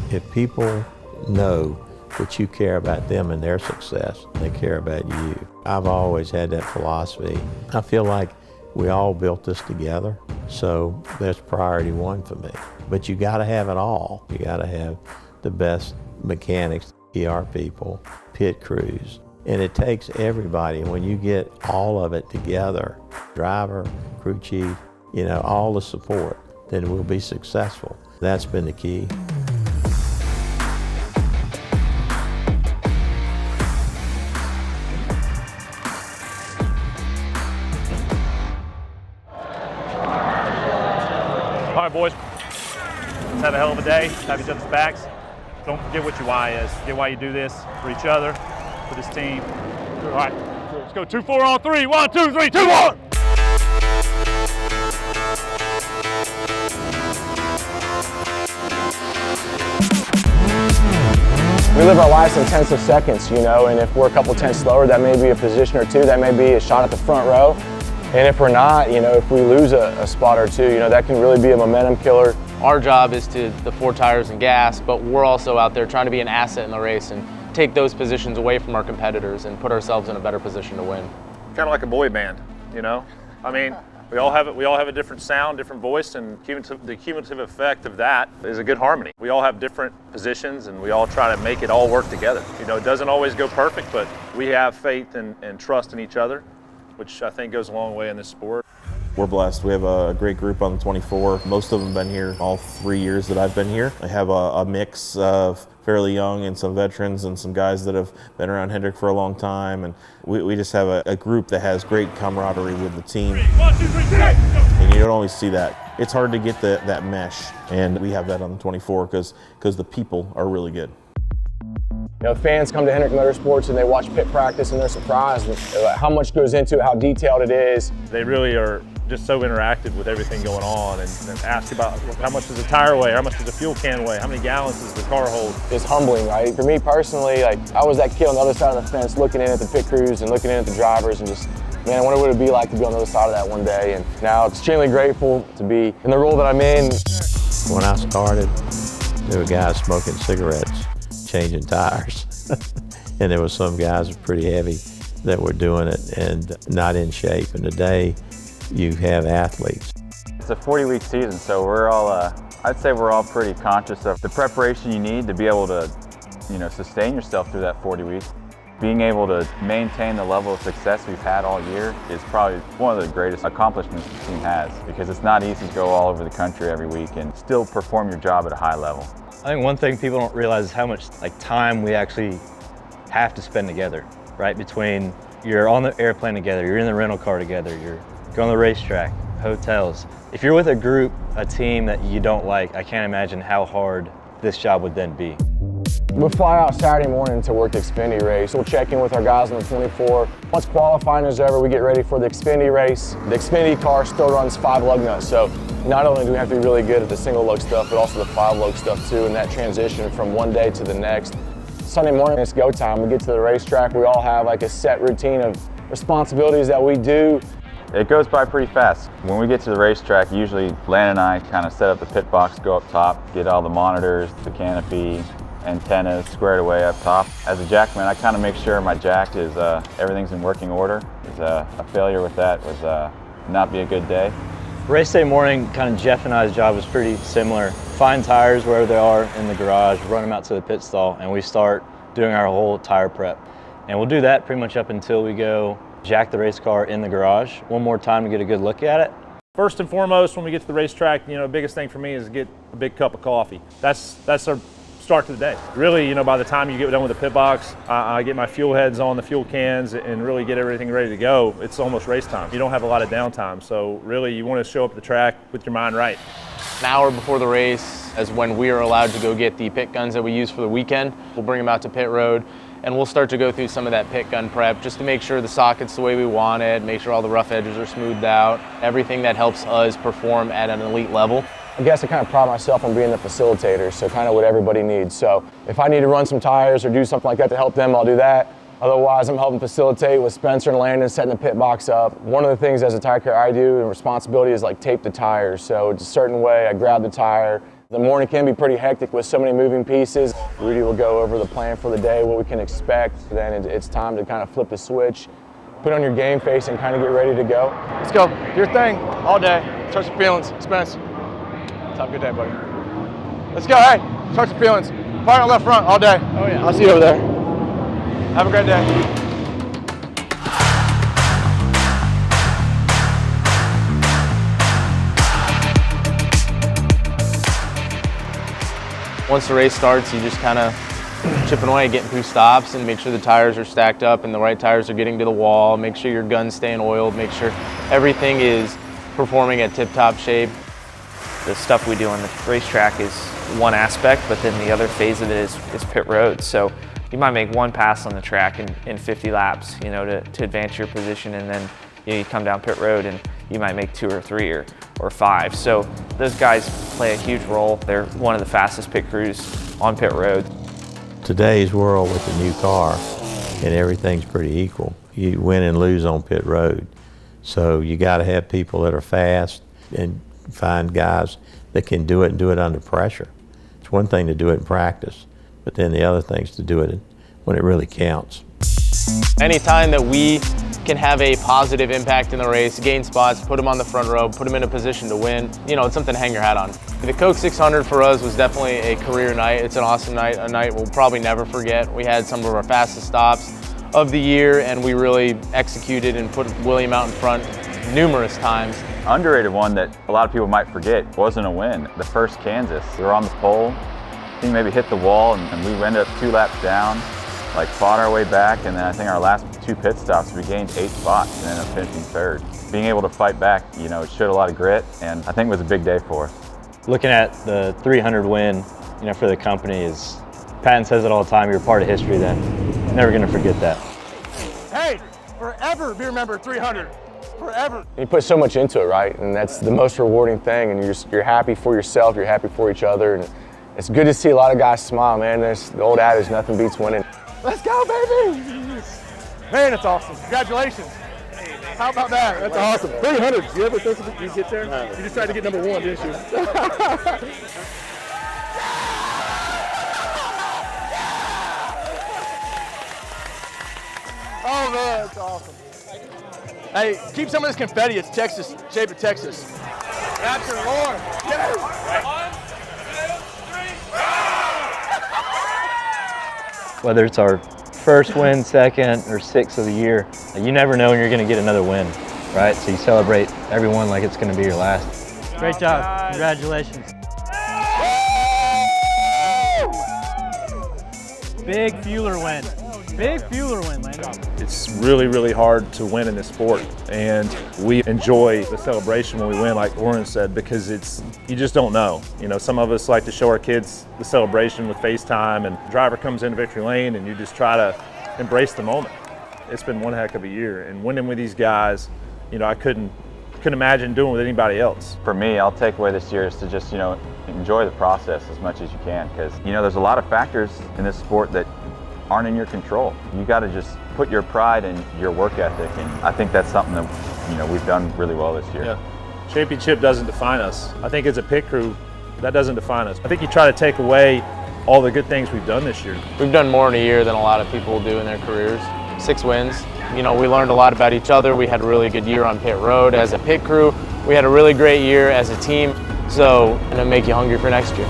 If people know that you care about them and their success, they care about you. I've always had that philosophy. I feel like we all built this together, so that's priority one for me. But you gotta have it all. You gotta have the best mechanics, PR people, pit crews, and it takes everybody. When you get all of it together, driver, crew chief, all the support, then we'll be successful. That's been the key. All right, boys, let's have a hell of a day, have each other's backs. Don't forget what your why is. Forget why you do this, for each other, for this team. All right, let's go 2-4 on 3. 1, 2, 3, 2, 1. We live our lives in tenths of seconds, and if we're a couple tenths slower, that may be a position or two, that may be a shot at the front row. And if we're not, if we lose a spot or two, that can really be a momentum killer. Our job is to the 4 tires and gas, but we're also out there trying to be an asset in the race and take those positions away from our competitors and put ourselves in a better position to win. Kind of like a boy band, I mean, we all have a different sound, different voice, and the cumulative effect of that is a good harmony. We all have different positions, and we all try to make it all work together. It doesn't always go perfect, but we have faith and trust in each other, which I think goes a long way in this sport. We're blessed. We have a great group on the 24. Most of them have been here all 3 years that I've been here. I have a mix of fairly young and some veterans and some guys that have been around Hendrick for a long time. And we just have a group that has great camaraderie with the team. 1, 2, 3, 3. And you don't always see that. It's hard to get that mesh, and we have that on the 24 because the people are really good. Fans come to Hendrick Motorsports and they watch pit practice and they're surprised at how much goes into it, how detailed it is. They really are just so interactive with everything going on and ask about how much does a tire weigh, how much does a fuel can weigh, how many gallons does the car hold. It's humbling, right? For me personally, I was that kid on the other side of the fence looking in at the pit crews and looking in at the drivers and just, man, I wonder what it would be like to be on the other side of that one day. And now I'm extremely grateful to be in the role that I'm in. When I started, there were guys smoking cigarettes, changing tires. And there were some guys pretty heavy that were doing it and not in shape. And today, you have athletes. It's a 40-week season, so we're all, I'd say we're all pretty conscious of the preparation you need to be able to, sustain yourself through that 40 weeks. Being able to maintain the level of success we've had all year is probably one of the greatest accomplishments the team has, because it's not easy to go all over the country every week and still perform your job at a high level. I think one thing people don't realize is how much time we actually have to spend together, right? Between you're on the airplane together, you're in the rental car together, you're going to the racetrack, hotels. If you're with a group, a team that you don't like, I can't imagine how hard this job would then be. We'll fly out Saturday morning to work the Xfinity race. We'll check in with our guys on the 24. Once qualifying is over, we get ready for the Xfinity race. The Xfinity car still runs 5 lug nuts, so not only do we have to be really good at the single lug stuff, but also the 5 lug stuff too, and that transition from one day to the next. Sunday morning, it's go time. We get to the racetrack. We all have a set routine of responsibilities that we do. It goes by pretty fast. When we get to the racetrack, usually Lan and I kind of set up the pit box, go up top, get all the monitors, the canopy, antennas squared away up top. As a jackman, I kind of make sure my jack is, everything's in working order. A failure with that would not be a good day. Race day morning, kind of Jeff and I's job was pretty similar. Find tires wherever they are in the garage, run them out to the pit stall, and we start doing our whole tire prep. And we'll do that pretty much up until we go jack the race car in the garage one more time to get a good look at it. First and foremost, when we get to the racetrack, the biggest thing for me is to get a big cup of coffee. That's our start to the day. Really, by the time you get done with the pit box, I get my fuel heads on the fuel cans and really get everything ready to go. It's almost race time. You don't have a lot of downtime, so really you want to show up at the track with your mind right. An hour before the race is when we are allowed to go get the pit guns that we use for the weekend. We'll bring them out to pit road, and we'll start to go through some of that pit gun prep just to make sure the socket's the way we want it, make sure all the rough edges are smoothed out, everything that helps us perform at an elite level. I guess I kind of pride myself on being the facilitator, so kind of what everybody needs. So if I need to run some tires or do something like that to help them, I'll do that. Otherwise, I'm helping facilitate with Spencer and Landon setting the pit box up. One of the things as a tire care I do and responsibility is tape the tires. So it's a certain way I grab the tire, The morning can be pretty hectic with so many moving pieces. Rudy will go over the plan for the day, what we can expect. Then it's time to kind of flip the switch, put on your game face, and kind of get ready to go. Let's go. Do your thing all day. Touch your feelings. Spence. Let's have a good day, buddy. Let's go. Hey, touch your feelings. Fire on left front all day. Oh, yeah. I'll see you over there. Have a great day. Once the race starts, you just kind of chipping away, getting through stops, and make sure the tires are stacked up and the right tires are getting to the wall. Make sure your gun's staying oiled. Make sure everything is performing at tip-top shape. The stuff we do on the racetrack is one aspect, but then the other phase of it is pit road. So you might make one pass on the track in 50 laps, you know, to advance your position, and then you come down pit road and you might make 2 or 3 or 5. So those guys play a huge role. They're one of the fastest pit crews on pit road. Today's world with the new car and everything's pretty equal. You win and lose on pit road. So you got to have people that are fast and find guys that can do it and do it under pressure. It's one thing to do it in practice, but then the other thing is to do it when it really counts. Anytime that we can have a positive impact in the race, gain spots, put them on the front row, put them in a position to win, you know, it's something to hang your hat on. The Coke 600 for us was definitely a career night. It's an awesome night, a night we'll probably never forget. We had some of our fastest stops of the year, and we really executed and put William out in front numerous times. Underrated one that a lot of people might forget wasn't a win. The first Kansas, we were on the pole. I think maybe hit the wall, and we ended up 2 laps down, like fought our way back, and then I think our last 2 pit stops, we gained 8 spots and ended up finishing 3rd. Being able to fight back, you know, it showed a lot of grit, and I think it was a big day for us. Looking at the 300 win, you know, for the company is, Patton says it all the time, you're part of history then. Never gonna forget that. Hey, forever be remembered 300. Forever. You put so much into it, right? And that's the most rewarding thing, and you're happy for yourself, you're happy for each other, and it's good to see a lot of guys smile, man. There's the old adage, nothing beats winning. Let's go, baby! Man, it's awesome. Congratulations. How about that? That's awesome. 300. You ever think you get there? No. You just tried to get number 1, didn't you? Oh, man, that's awesome. Hey, keep some of this confetti. It's Texas, shape of Texas. That's your Lord. Get it. 1, 2, 3. Whether it's our first win, second, or 6th of the year, you never know when you're going to get another win, right? So you celebrate every one like it's going to be your last. Great job. Congratulations. Big fueler win. Big fueler win, Landon. It's really, really hard to win in this sport, and we enjoy the celebration when we win, like Warren said, because you just don't know. You know, some of us like to show our kids the celebration with FaceTime, and the driver comes into victory lane, and you just try to embrace the moment. It's been one heck of a year, and winning with these guys, you know, I couldn't imagine doing with anybody else. For me, I'll take away this year is to just, you know, enjoy the process as much as you can, because, you know, there's a lot of factors in this sport that aren't in your control. You got to just put your pride in your work ethic, and I think that's something that, you know, we've done really well this year. Yeah. Championship doesn't define us. I think as a pit crew, that doesn't define us. I think you try to take away all the good things we've done this year. We've done more in a year than a lot of people will do in their careers. 6 wins. You know, we learned a lot about each other. We had a really good year on pit road as a pit crew. We had a really great year as a team. So, and it'll make you hungry for next year.